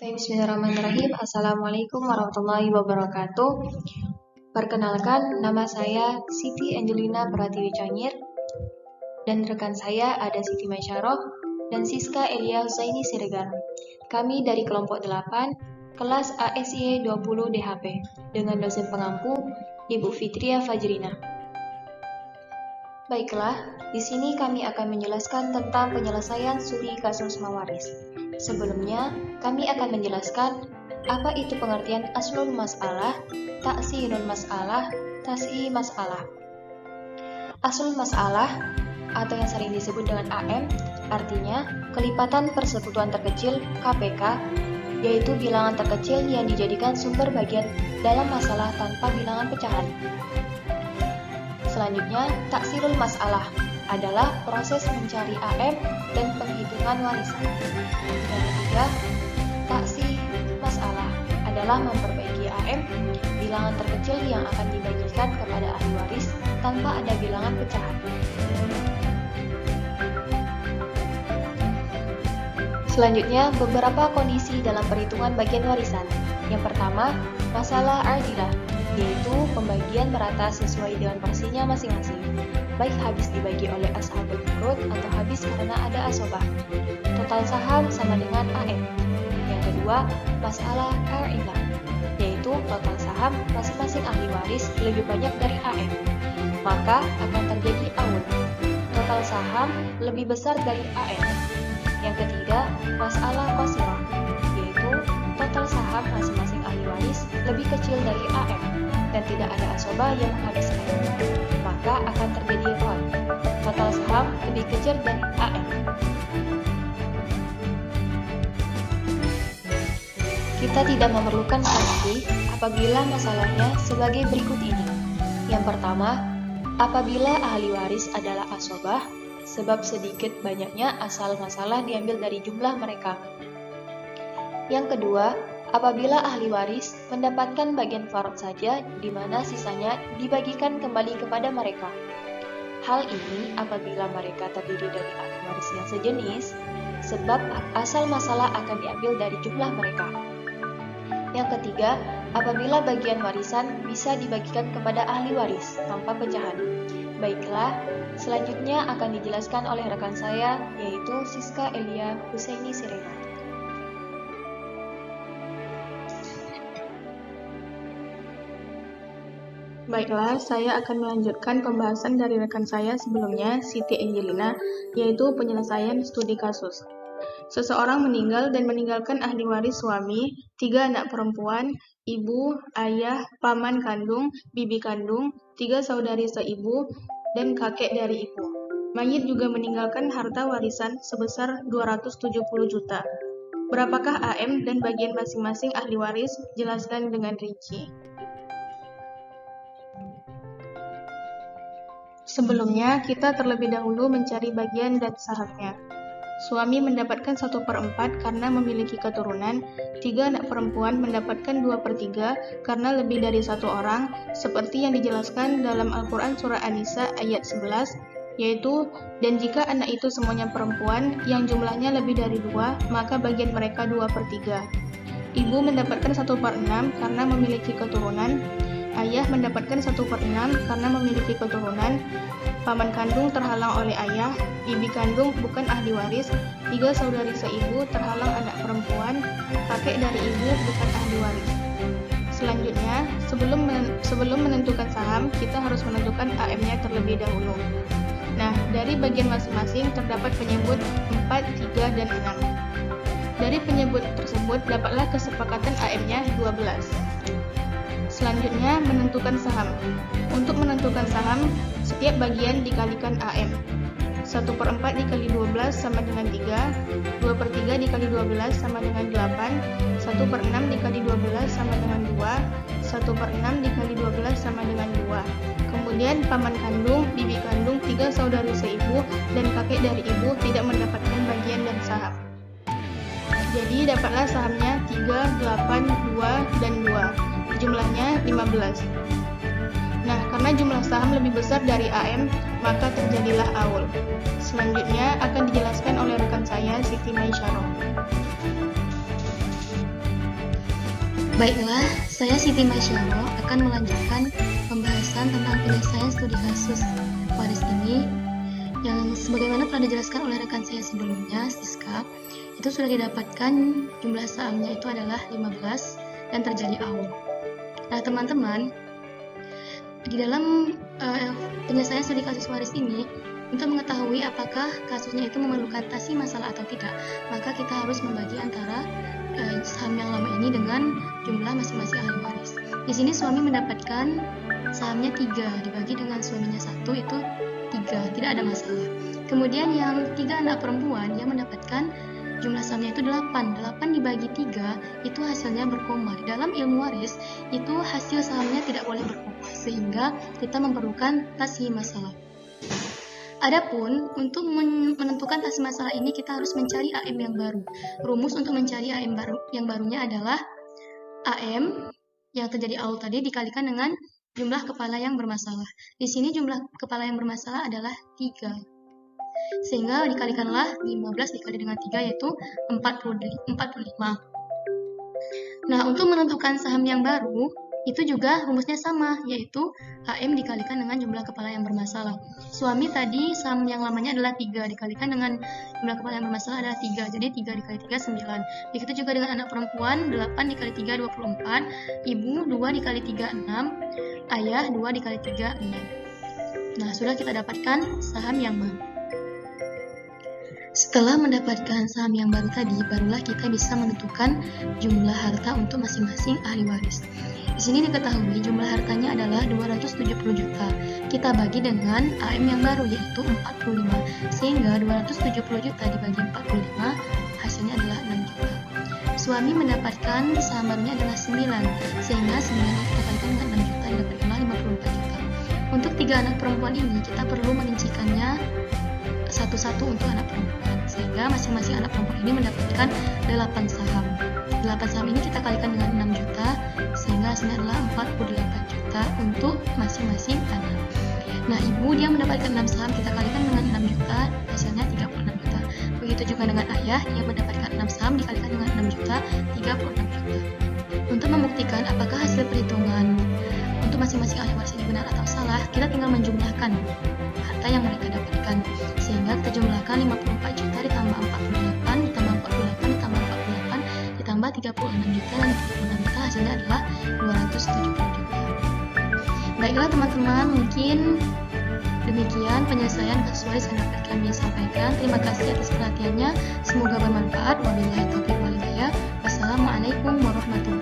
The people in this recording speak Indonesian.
Bismillahirrahmanirrahim. Assalamualaikum warahmatullahi wabarakatuh. Perkenalkan, nama saya Siti Angelina Pratiwi Canyir dan rekan saya ada Siti Maisyarah dan Siska Elia Husaini Siregar. Kami dari kelompok 8, kelas ASY 20 DHP dengan dosen pengampu Ibu Fitria Fajrina. Baiklah, di sini kami akan menjelaskan tentang penyelesaian studi kasus mawaris. Sebelumnya, kami akan menjelaskan apa itu pengertian aslul mas'alah, ta'sirul mas'alah, tas'i mas'alah. Aslul mas'alah atau yang sering disebut dengan AM artinya kelipatan persekutuan terkecil KPK, yaitu bilangan terkecil yang dijadikan sumber bagian dalam masalah tanpa bilangan pecahan. Selanjutnya, taksirul masalah adalah proses mencari AM dan penghitungan warisan. Yang ketiga, taksir masalah adalah memperbaiki AM, bilangan terkecil yang akan dibagikan kepada ahli waris tanpa ada bilangan pecahan. Selanjutnya, beberapa kondisi dalam perhitungan bagian warisan. Yang pertama, masalah adilah, yaitu pembagian merata sesuai dengan porsinya masing-masing, baik habis dibagi oleh ashabul furud atau habis karena ada asobah. Total saham sama dengan AM. Yang kedua, masalah arilah, yaitu total saham masing-masing ahli waris lebih banyak dari AM, maka akan terjadi aul. Total saham lebih besar dari AM. Yang ketiga, masalah qasirah, yaitu total saham masing-masing ahli waris lebih kecil dari AM dan tidak ada asobah yang menghabiskan, maka akan terjadi rol. Total saham lebih kecil dari AM. Kita tidak memerlukan sanksi apabila masalahnya sebagai berikut ini. Yang pertama, apabila ahli waris adalah asobah, sebab sedikit banyaknya asal masalah diambil dari jumlah mereka. Yang kedua, apabila ahli waris mendapatkan bagian farad saja, di mana sisanya dibagikan kembali kepada mereka. Hal ini apabila mereka terdiri dari ahli waris yang sejenis, sebab asal masalah akan diambil dari jumlah mereka. Yang ketiga, apabila bagian warisan bisa dibagikan kepada ahli waris tanpa pecahan. Baiklah, selanjutnya akan dijelaskan oleh rekan saya, yaitu Siska Elia Husaini Siregar. Baiklah, saya akan melanjutkan pembahasan dari rekan saya sebelumnya, Siti Angelina, yaitu penyelesaian studi kasus. Seseorang meninggal dan meninggalkan ahli waris suami, 3 anak perempuan, ibu, ayah, paman kandung, bibi kandung, 3 saudari seibu, dan kakek dari ibu. Mayit juga meninggalkan harta warisan sebesar 270 juta. Berapakah AM dan bagian masing-masing ahli waris? Jelaskan dengan rinci. Sebelumnya, kita terlebih dahulu mencari bagian dan syaratnya. Suami mendapatkan 1/4 karena memiliki keturunan, 3 anak perempuan mendapatkan 2/3 karena lebih dari 1 orang, seperti yang dijelaskan dalam Al-Quran Surah An-Nisa ayat 11, yaitu, dan jika anak itu semuanya perempuan, yang jumlahnya lebih dari 2, maka bagian mereka 2/3. Ibu mendapatkan 1/6 karena memiliki keturunan, ayah mendapatkan 1/6 karena memiliki keturunan, paman kandung terhalang oleh ayah, bibi kandung bukan ahli waris, 3 saudari seibu terhalang anak perempuan, kakek dari ibu bukan ahli waris. Selanjutnya, sebelum menentukan saham, kita harus menentukan AM-nya terlebih dahulu. Nah, dari bagian masing-masing terdapat penyebut 4, 3, dan 6. Dari penyebut tersebut dapatlah kesepakatan AM-nya 12. Selanjutnya, menentukan saham. Untuk menentukan saham, setiap bagian dikalikan AM. 1/4 dikali 12 sama dengan 3, 2/3 dikali 12 sama dengan 8, 1/6 dikali 12 sama dengan 2, 1/6 dikali 12 sama dengan 2. Kemudian paman kandung, bibi kandung, 3 saudari seibu, dan kakek dari ibu tidak mendapatkan bagian dan saham. Jadi dapatlah sahamnya 3, 8, 2, dan 2. Jumlahnya 15. Nah, karena jumlah saham lebih besar dari AM, maka terjadilah aul. Selanjutnya akan dijelaskan oleh rekan saya, Siti Maisyarah. Baiklah, saya Siti Masyaro akan melanjutkan pembahasan tentang penyelesaian studi kasus waris ini yang sebagaimana telah dijelaskan oleh rekan saya sebelumnya, Siska, itu sudah didapatkan jumlah sahamnya itu adalah 15 dan terjadi AU. Nah, teman-teman, di dalam penyelesaian studi kasus waris ini, untuk mengetahui apakah kasusnya itu memerlukan tasi masalah atau tidak, maka kita harus membagi antara saham yang lama ini dengan jumlah masing-masing ahli waris. Di sini suami mendapatkan sahamnya 3, dibagi dengan suaminya 1 itu 3, tidak ada masalah. Kemudian yang 3 anak perempuan yang mendapatkan jumlah sahamnya itu 8 dibagi 3 itu hasilnya berkoma. Di dalam ilmu waris itu hasil sahamnya tidak boleh berkoma, sehingga kita memerlukan tasi masalah. Adapun untuk menentukan tasi masalah ini kita harus mencari AM yang baru. Rumus untuk mencari AM yang barunya adalah AM yang terjadi AU tadi dikalikan dengan jumlah kepala yang bermasalah. Di sini jumlah kepala yang bermasalah adalah 3. Sehingga dikalikanlah 15 dikali dengan 3 yaitu 45. Nah, untuk menentukan saham yang baru itu juga rumusnya sama, yaitu AM dikalikan dengan jumlah kepala yang bermasalah. Suami tadi saham yang lamanya adalah 3, dikalikan dengan jumlah kepala yang bermasalah adalah 3, jadi 3 dikali 3 9. Begitu juga dengan anak perempuan, 8 dikali 3 24, ibu 2 dikali 3 6, ayah 2 dikali 3 6. Nah, sudah kita dapatkan saham yang baru. Setelah mendapatkan saham yang baru tadi, barulah kita bisa menentukan jumlah harta untuk masing-masing ahli waris. Di sini diketahui jumlah hartanya adalah 270 juta. Kita bagi dengan AM yang baru yaitu 45. Sehingga 270 juta dibagi 45 hasilnya adalah 6 juta. Suami mendapatkan saham barunya adalah 9. Sehingga 9 kita kalikan dengan 6 juta didapatkanlah 54 juta. Untuk 3 anak perempuan ini kita perlu merincikannya satu-satu untuk anak perempuan. Sehingga masing-masing anak perempuan ini mendapatkan 8 saham. 8 saham ini kita kalikan dengan 6 juta sehingga hasilnya adalah 48 juta untuk masing-masing anak. Nah, ibu dia mendapatkan 6 saham, kita kalikan dengan 6 juta, hasilnya 36 juta. Begitu juga dengan ayah, dia mendapatkan 6 saham dikalikan dengan 6 juta, 36 juta. Untuk membuktikan apakah hasil perhitungan untuk masing-masing ahli waris ini benar atau salah, kita tinggal menjumlahkan harta yang mereka dapatkan. Sehingga kita jumlahkan 54 juta ditambah 48 ditambah 48 ditambah 48 ditambah 36 juta dan 36 juta hasilnya adalah 270 juta. Baiklah teman-teman, mungkin demikian penyelesaian kasus waris yang dapat kami sampaikan. Terima kasih atas perhatiannya. Semoga bermanfaat. Wabillahi taufiq wal hidayah. Wassalamualaikum warahmatullahi wabarakatuh.